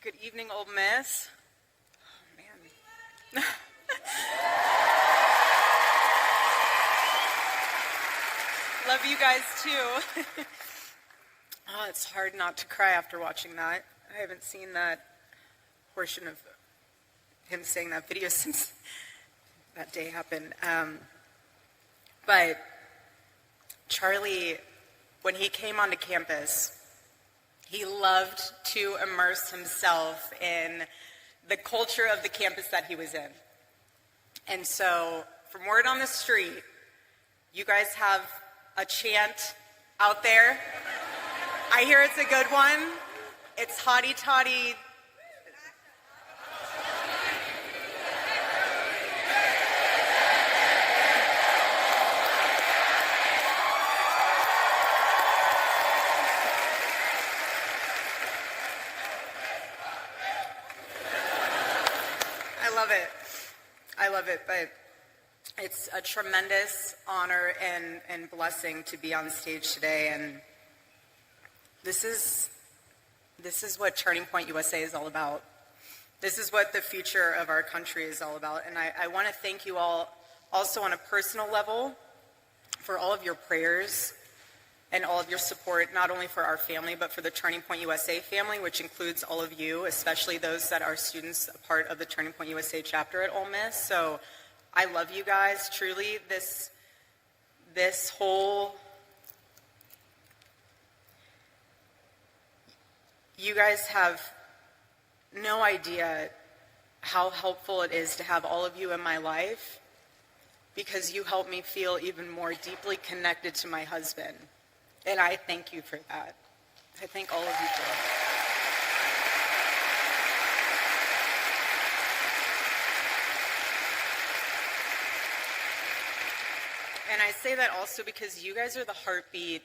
Good evening, Ole Miss. Oh, man. Love you guys, too. Oh, it's hard not to cry after watching that. I haven't seen that portion of him saying that video since that day happened. But Charlie, when he came onto campus, he loved to immerse himself in the culture of the campus that he was in. And so, from word on the street, you guys have a chant out there. I hear it's a good one. It's hotty toddy. I love it, but it's a tremendous honor and blessing to be on stage today, and this is what Turning Point USA is all about. This is what the future of our country is all about, and I want to thank you all also on a personal level for all of your prayers and all of your support, not only for our family, but for the Turning Point USA family, which includes all of you, especially those that are students, a part of the Turning Point USA chapter at Ole Miss. So I love you guys, truly. This whole, you guys have no idea how helpful it is to have all of you in my life, because you help me feel even more deeply connected to my husband. And I thank you for that. I thank all of you for that. And I say that also because you guys are the heartbeat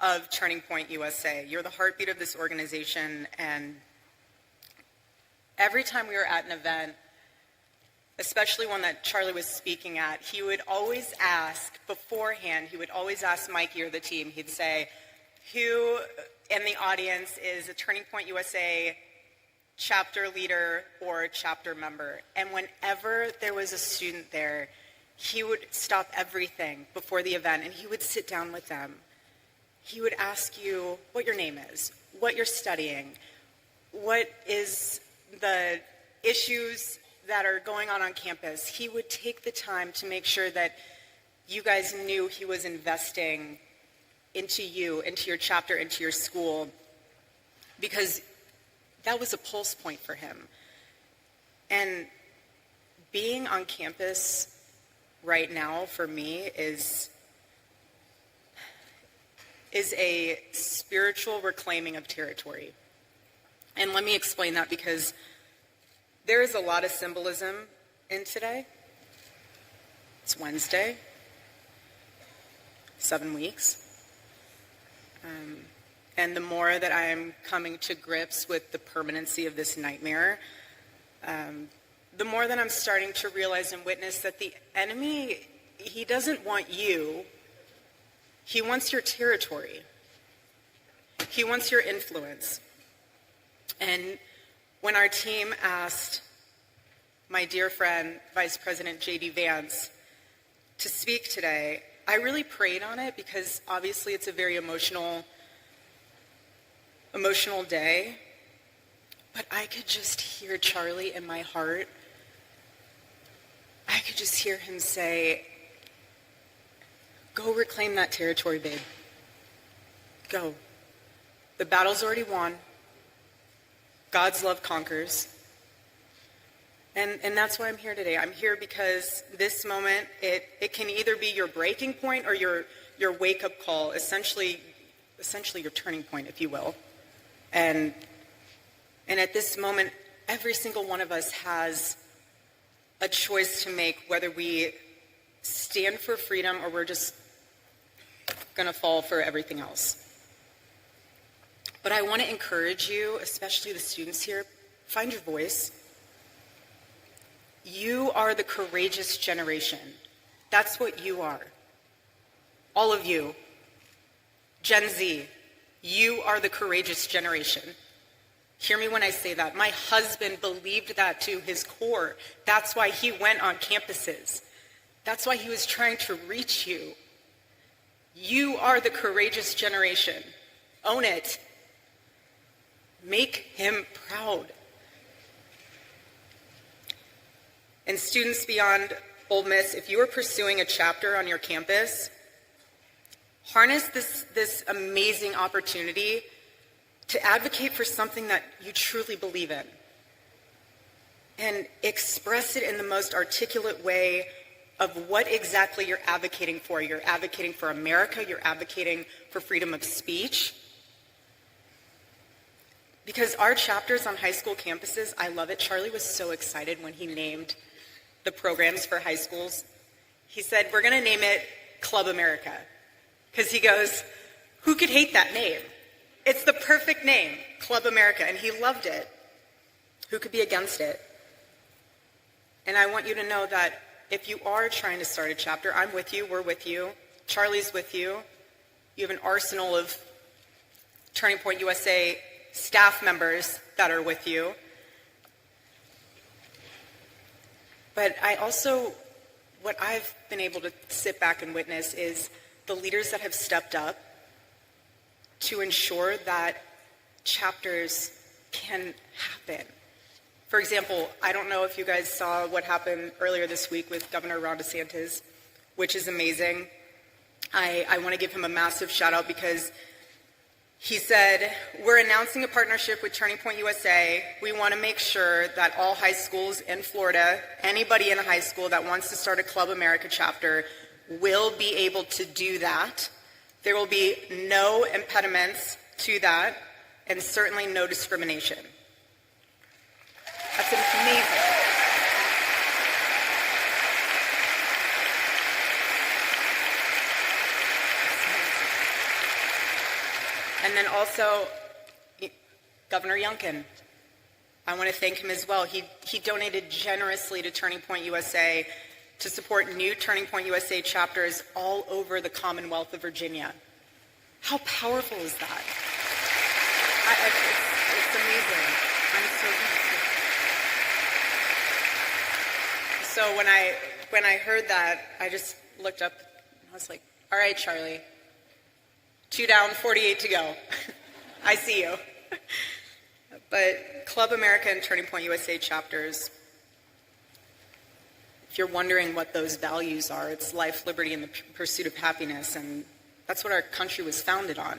of Turning Point USA. You're the heartbeat of this organization, and every time we were at an event, especially one that Charlie was speaking at, he would always ask beforehand, he would always ask Mikey or the team, he'd say, who in the audience is a Turning Point USA chapter leader or chapter member? And whenever there was a student there, he would stop everything before the event and he would sit down with them. He would ask you what your name is, what you're studying, what is the issues that are going on campus. He would take the time to make sure that you guys knew he was investing into you, into your chapter, into your school, because that was a pulse point for him. And being on campus right now for me is a spiritual reclaiming of territory. And let me explain that, because there is a lot of symbolism in today. It's Wednesday, 7 weeks. And the more that I am coming to grips with the permanency of this nightmare, the more that I'm starting to realize and witness that the enemy, he doesn't want you. He wants your territory. He wants your influence. And when our team asked my dear friend, Vice President J.D. Vance, to speak today, I really prayed on it, because obviously it's a very emotional day. But I could just hear Charlie in my heart. I could just hear him say, go reclaim that territory, babe. Go. The battle's already won. God's love conquers. And that's why I'm here today. I'm here because this moment, it can either be your breaking point or your wake-up call, essentially your turning point, if you will. And at this moment, every single one of us has a choice to make, whether we stand for freedom or we're just going to fall for everything else. But I want to encourage you, especially the students here, find your voice. You are the courageous generation. That's what you are. All of you. Gen Z, you are the courageous generation. Hear me when I say that. My husband believed that to his core. That's why he went on campuses. That's why he was trying to reach you. You are the courageous generation. Own it. Make him proud. And students beyond Ole Miss, if you are pursuing a chapter on your campus, harness this amazing opportunity to advocate for something that you truly believe in. And express it in the most articulate way of what exactly you're advocating for. You're advocating for America. You're advocating for freedom of speech. Because our chapters on high school campuses, I love it. Charlie was so excited when he named the programs for high schools. He said, we're going to name it Club America. Because he goes, who could hate that name? It's the perfect name, Club America. And he loved it. Who could be against it? And I want you to know that if you are trying to start a chapter, I'm with you, we're with you, Charlie's with you. You have an arsenal of Turning Point USA staff members that are with you. But I also, what I've been able to sit back and witness is the leaders that have stepped up to ensure that chapters can happen. For example, I don't know if you guys saw what happened earlier this week with Governor Ron DeSantis, which is amazing. I want to give him a massive shout out because he said, we're announcing a partnership with Turning Point USA. We want to make sure that all high schools in Florida, anybody in a high school that wants to start a Club America chapter will be able to do that. There will be no impediments to that, and certainly no discrimination. That's amazing. And then also, Governor Youngkin. I want to thank him as well. He donated generously to Turning Point USA to support new Turning Point USA chapters all over the Commonwealth of Virginia. How powerful is that? It's amazing. I'm so grateful. So when I heard that, I just looked up and I was like, all right, Charlie, 2 down, 48 to go. I see you. But Club America and Turning Point USA chapters, if you're wondering what those values are, it's life, liberty, and the pursuit of happiness, and that's what our country was founded on.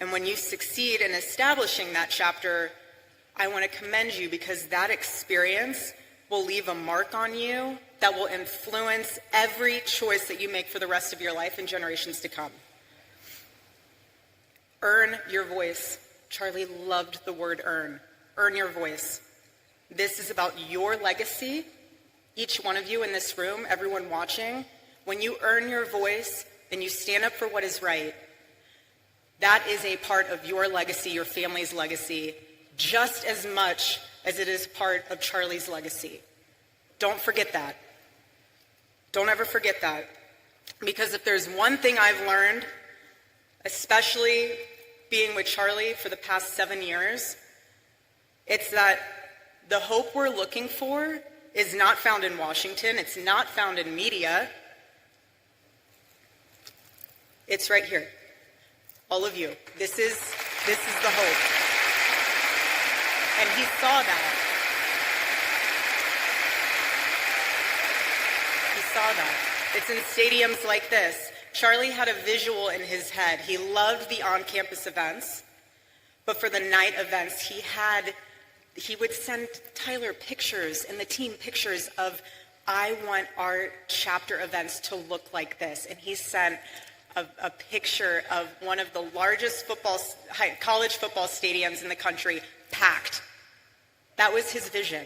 And when you succeed in establishing that chapter, I want to commend you because that experience will leave a mark on you that will influence every choice that you make for the rest of your life and generations to come. Earn your voice. Charlie loved the word earn. Earn your voice. This is about your legacy. Each one of you in this room, everyone watching, when you earn your voice and you stand up for what is right, that is a part of your legacy, your family's legacy, just as much as it is part of Charlie's legacy. Don't forget that. Don't ever forget that. Because if there's one thing I've learned, especially being with Charlie for the past 7 years, it's that the hope we're looking for is not found in Washington. It's not found in media. It's right here. All of you. This is the hope. And he saw that. He saw that. It's in stadiums like this. Charlie had a visual in his head. He loved the on-campus events, but for the night events, he would send Tyler pictures and the team pictures of, I want our chapter events to look like this. And he sent a picture of one of the largest college football stadiums in the country, packed. That was his vision.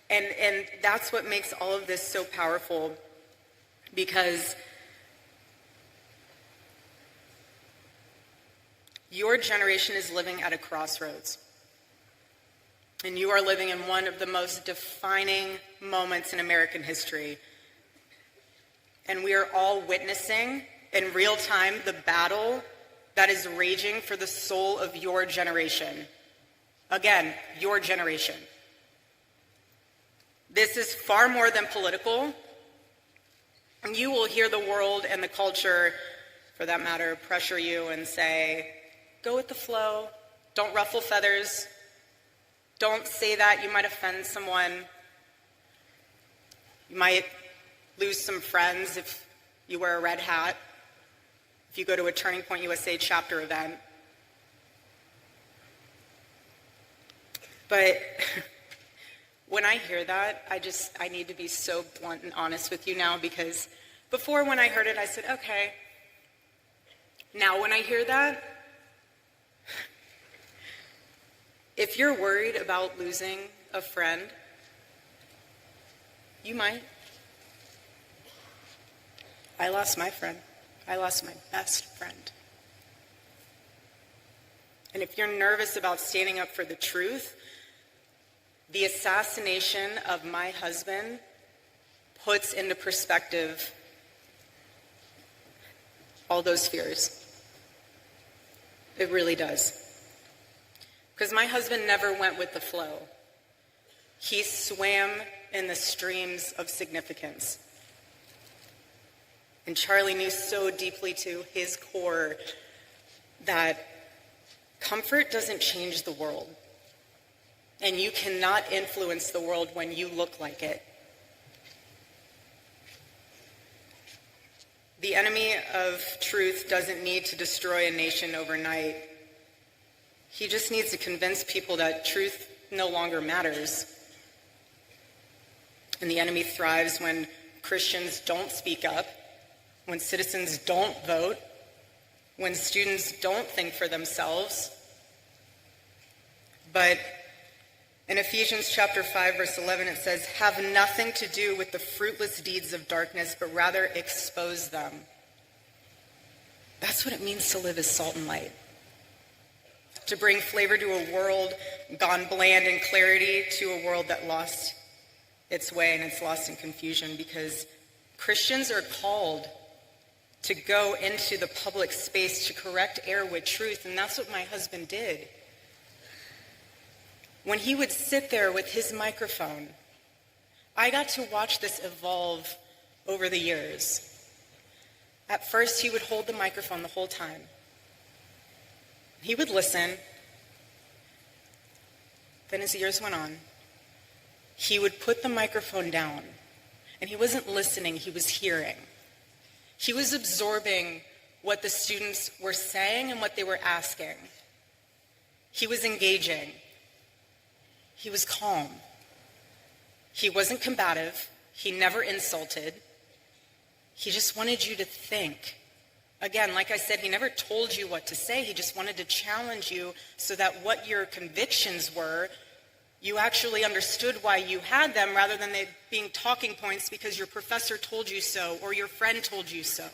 And that's what makes all of this so powerful, because your generation is living at a crossroads. And you are living in one of the most defining moments in American history. And we are all witnessing in real time the battle that is raging for the soul of your generation. Again, your generation. This is far more than political. And you will hear the world and the culture, for that matter, pressure you and say, go with the flow, don't ruffle feathers, don't say that, you might offend someone. You might lose some friends if you wear a red hat, if you go to a Turning Point USA chapter event. But when I hear that, I need to be so blunt and honest with you now, because before, when I heard it, I said, okay. Now when I hear that, if you're worried about losing a friend, you might. I lost my friend. I lost my best friend. And if you're nervous about standing up for the truth, the assassination of my husband puts into perspective all those fears. It really does. Because my husband never went with the flow. He swam in the streams of significance. And Charlie knew so deeply to his core that comfort doesn't change the world. And you cannot influence the world when you look like it. The enemy of truth doesn't need to destroy a nation overnight. He just needs to convince people that truth no longer matters. And the enemy thrives when Christians don't speak up, when citizens don't vote, when students don't think for themselves. But in Ephesians chapter 5, verse 11, it says, have nothing to do with the fruitless deeds of darkness, but rather expose them. That's what it means to live as salt and light. To bring flavor to a world gone bland, and clarity to a world that lost its way and it's lost in confusion, because Christians are called to go into the public space to correct error with truth, and that's what my husband did. When he would sit there with his microphone, I got to watch this evolve over the years. At first, he would hold the microphone the whole time. He would listen. Then as the years went on, he would put the microphone down. And he wasn't listening, he was hearing. He was absorbing what the students were saying and what they were asking. He was engaging. He was calm. He wasn't combative. He never insulted. He just wanted you to think. Again, like I said, he never told you what to say. He just wanted to challenge you so that what your convictions were, you actually understood why you had them, rather than they being talking points because your professor told you so or your friend told you so.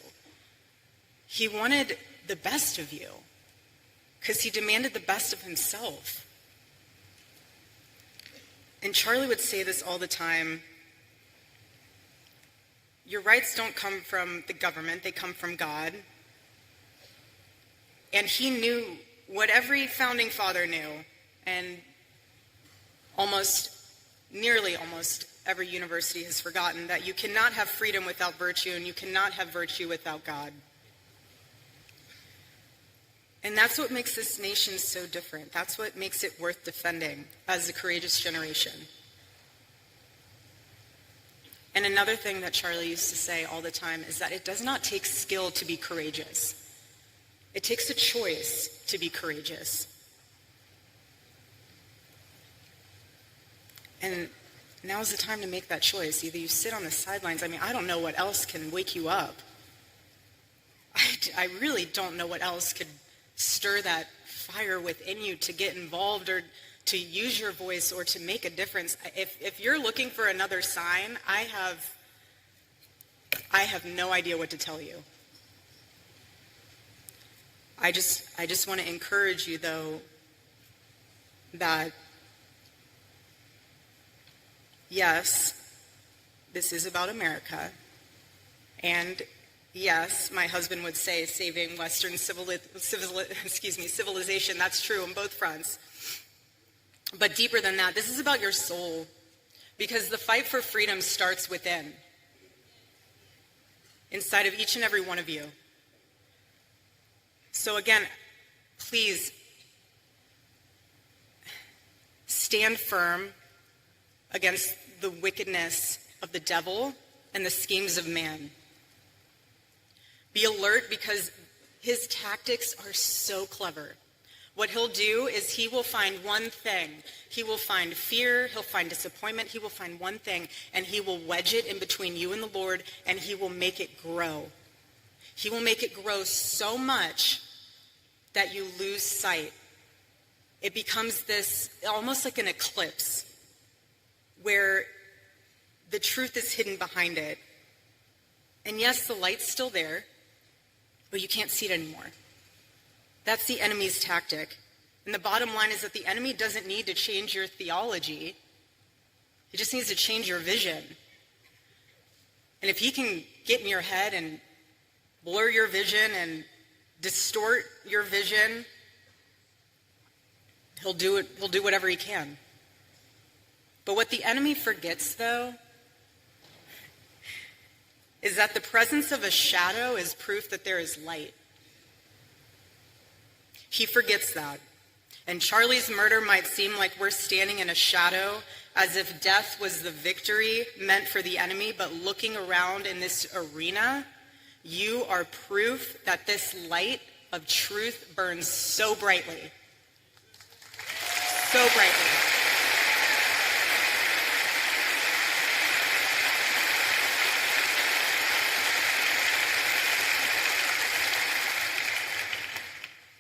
He wanted the best of you because he demanded the best of himself. And Charlie would say this all the time: your rights don't come from the government, they come from God. And he knew what every founding father knew, and nearly almost every university has forgotten, that you cannot have freedom without virtue, and you cannot have virtue without God. And that's what makes this nation so different. That's what makes it worth defending as a courageous generation. And another thing that Charlie used to say all the time is that it does not take skill to be courageous. It takes a choice to be courageous. And now's the time to make that choice. Either you sit on the sidelines. I mean, I don't know what else can wake you up. I really don't know what else could stir that fire within you to get involved or to use your voice or to make a difference. If you're looking for another sign, I have no idea what to tell you. I just want to encourage you, though, that yes, this is about America, and Yes, my husband would say saving Western civilization. That's true on both fronts. But deeper than that, this is about your soul. Because the fight for freedom starts within, inside of each and every one of you. So again, please stand firm against the wickedness of the devil and the schemes of man. Be alert because his tactics are so clever. What he'll do is he will find one thing. He will find fear, he'll find disappointment, he will find one thing, and he will wedge it in between you and the Lord, and he will make it grow. He will make it grow so much that you lose sight. It becomes this, almost like an eclipse, where the truth is hidden behind it. And yes, the light's still there, but you can't see it anymore. That's the enemy's tactic. And the bottom line is that the enemy doesn't need to change your theology. He just needs to change your vision. And if he can get in your head and blur your vision and distort your vision, he'll do it. He'll do whatever he can. But what the enemy forgets, though, is that the presence of a shadow is proof that there is light. He forgets that. And Charlie's murder might seem like we're standing in a shadow, as if death was the victory meant for the enemy, but looking around in this arena, you are proof that this light of truth burns so brightly. So brightly.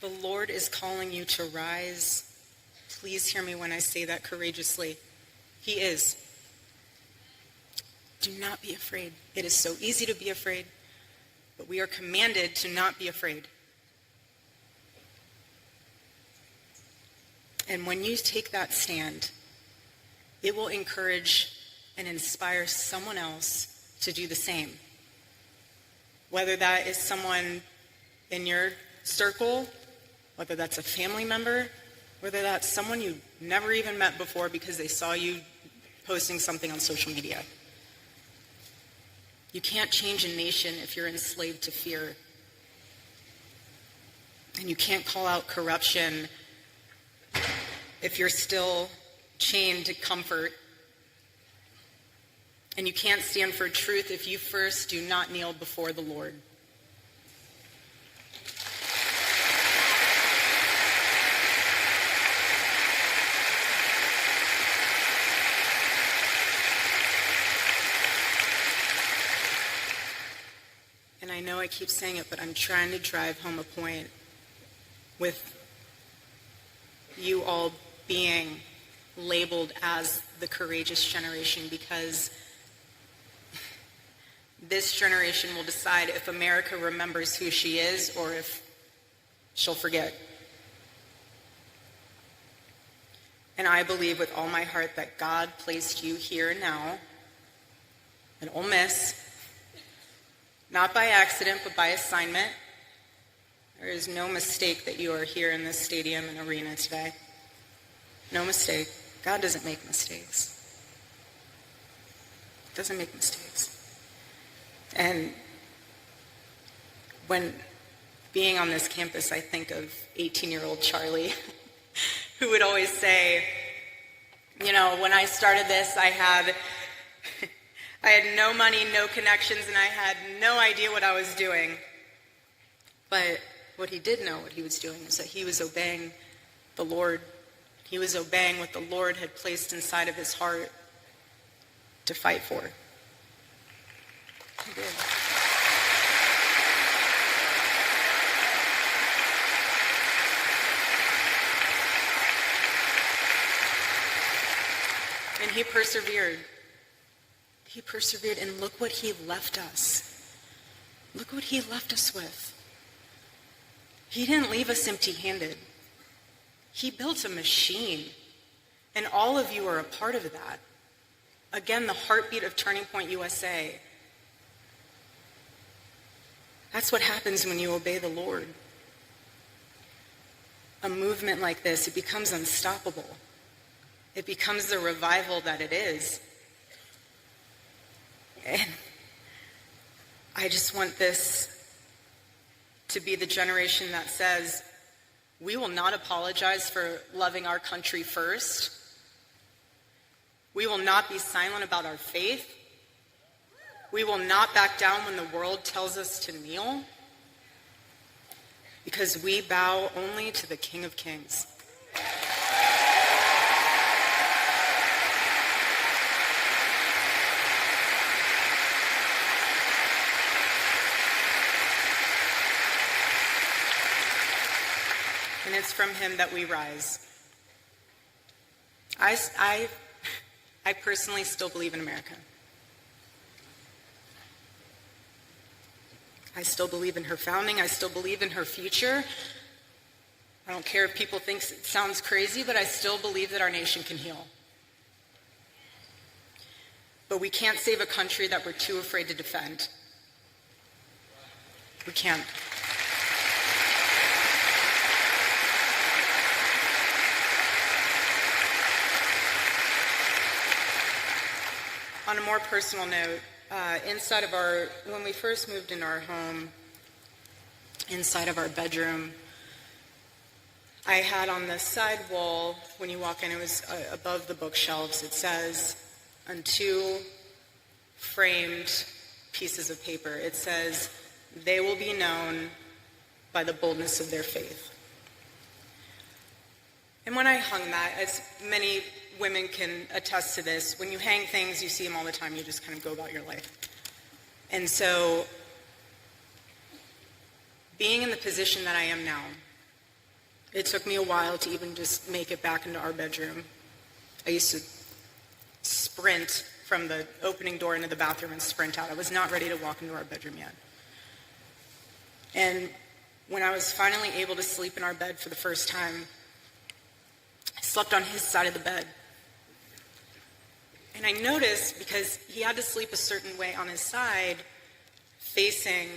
The Lord is calling you to rise. Please hear me when I say that courageously. He is. Do not be afraid. It is so easy to be afraid, but we are commanded to not be afraid. And when you take that stand, it will encourage and inspire someone else to do the same. Whether that is someone in your circle, whether that's a family member, whether that's someone you never even met before because they saw you posting something on social media. You can't change a nation if you're enslaved to fear. And you can't call out corruption if you're still chained to comfort. And you can't stand for truth if you first do not kneel before the Lord. And I know I keep saying it, but I'm trying to drive home a point with you all being labeled as the courageous generation, because this generation will decide if America remembers who she is or if she'll forget. And I believe with all my heart that God placed you here now in Ole Miss, not by accident, but by assignment. There is no mistake that you are here in this stadium and arena today. No mistake. God doesn't make mistakes. He doesn't make mistakes. And when being on this campus, I think of 18-year-old Charlie, who would always say, you know, when I started this, I had no money, no connections, and I had no idea what I was doing. But what he did know what he was doing is that he was obeying the Lord. He was obeying what the Lord had placed inside of his heart to fight for. He did. And he persevered. He persevered, and look what he left us. Look what he left us with. He didn't leave us empty-handed. He built a machine, and all of you are a part of that. Again, the heartbeat of Turning Point USA. That's what happens when you obey the Lord. A movement like this, it becomes unstoppable. It becomes the revival that it is. And I just want this to be the generation that says, we will not apologize for loving our country first. We will not be silent about our faith. We will not back down when the world tells us to kneel, because we bow only to the King of Kings. And it's from him that we rise. I personally still believe in America. I still believe in her founding. I still believe in her future. I don't care if people think it sounds crazy, but I still believe that our nation can heal. But we can't save a country that we're too afraid to defend. We can't. On a more personal note, when we first moved in our home, inside of our bedroom, I had on the side wall, when you walk in, it was above the bookshelves, it says, on two framed pieces of paper, it says, "They will be known by the boldness of their faith." And when I hung that, as many women can attest to this, when you hang things, you see them all the time, you just kind of go about your life. And so, being in the position that I am now, it took me a while to even just make it back into our bedroom. I used to sprint from the opening door into the bathroom and sprint out. I was not ready to walk into our bedroom yet. And when I was finally able to sleep in our bed for the first time, I slept on his side of the bed. And I noticed, because he had to sleep a certain way on his side, facing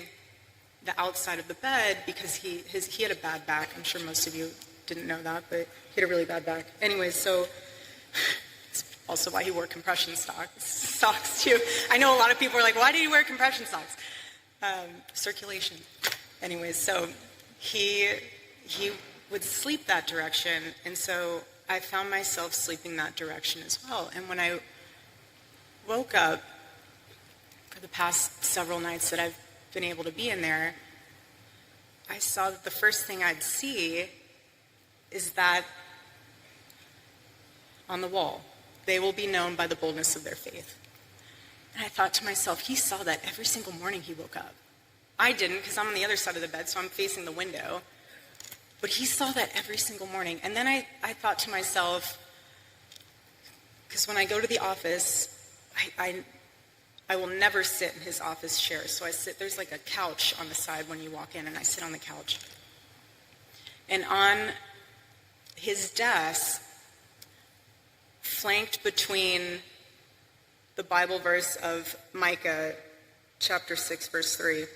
the outside of the bed, because he had a bad back. I'm sure most of you didn't know that, but he had a really bad back. Anyways, so it's also why he wore compression socks too. I know a lot of people are like, why do you wear compression socks? Circulation. Anyways, so he would sleep that direction, and so I found myself sleeping that direction as well. And when I woke up, for the past several nights that I've been able to be in there, I saw that the first thing I'd see is that on the wall, "They will be known by the boldness of their faith." And I thought to myself, he saw that every single morning he woke up. I didn't, because I'm on the other side of the bed, so I'm facing the window. But he saw that every single morning. And then I thought to myself, because when I go to the office, I will never sit in his office chair. So there's like a couch on the side when you walk in, and I sit on the couch. And on his desk, flanked between the Bible verse of Micah, chapter 6, verse 3,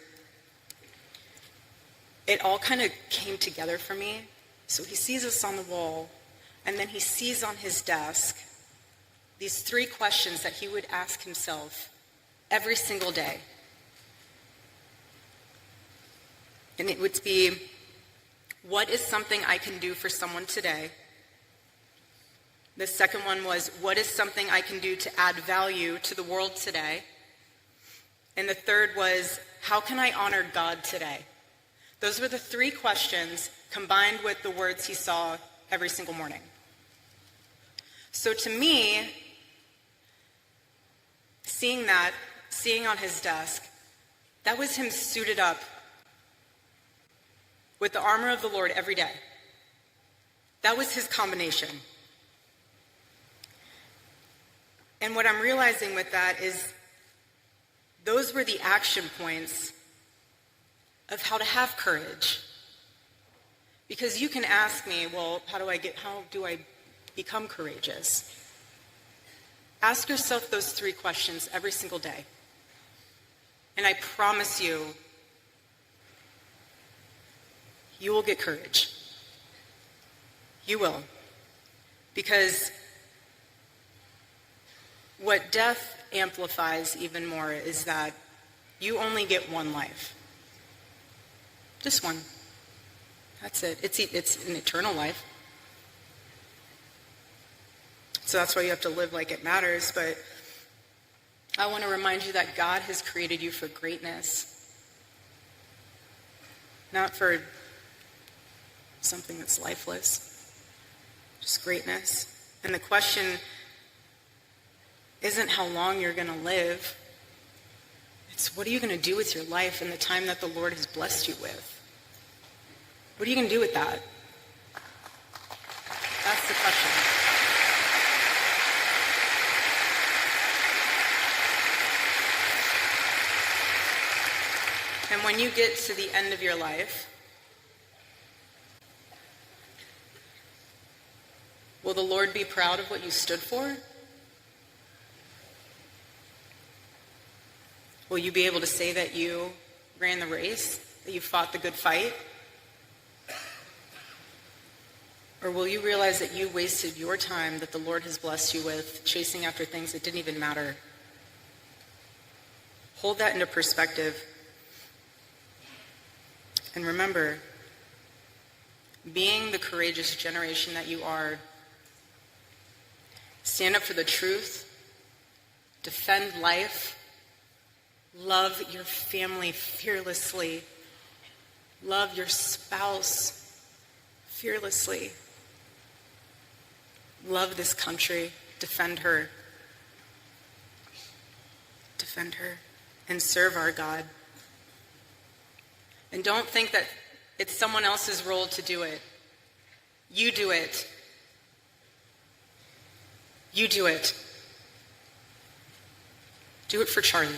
it all kind of came together for me. So he sees us on the wall, and then he sees on his desk these three questions that he would ask himself every single day. And it would be, what is something I can do for someone today? The second one was, what is something I can do to add value to the world today? And the third was, how can I honor God today? Those were the three questions combined with the words he saw every single morning. So to me, seeing on his desk, that was him suited up with the armor of the Lord every day. That was his combination. And what I'm realizing with that is those were the action points of how to have courage. Because you can ask me, well, how do I become courageous? Ask yourself those three questions every single day. And I promise you, you will get courage. You will. Because what death amplifies even more is that you only get one life. Just one. That's it. It's an eternal life. So that's why you have to live like it matters. But I want to remind you that God has created you for greatness. Not for something that's lifeless. Just greatness. And the question isn't how long you're going to live. It's what are you going to do with your life in the time that the Lord has blessed you with? What are you going to do with that? That's the question. And when you get to the end of your life, will the Lord be proud of what you stood for? Will you be able to say that you ran the race, that you fought the good fight? Or will you realize that you wasted your time that the Lord has blessed you with chasing after things that didn't even matter? Hold that into perspective. And remember, being the courageous generation that you are, stand up for the truth, defend life, love your family fearlessly, love your spouse fearlessly, love this country, defend her, and serve our God. And don't think that it's someone else's role to do it. You do it. You do it. Do it for Charlie.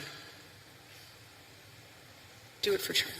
Do it for Charlie.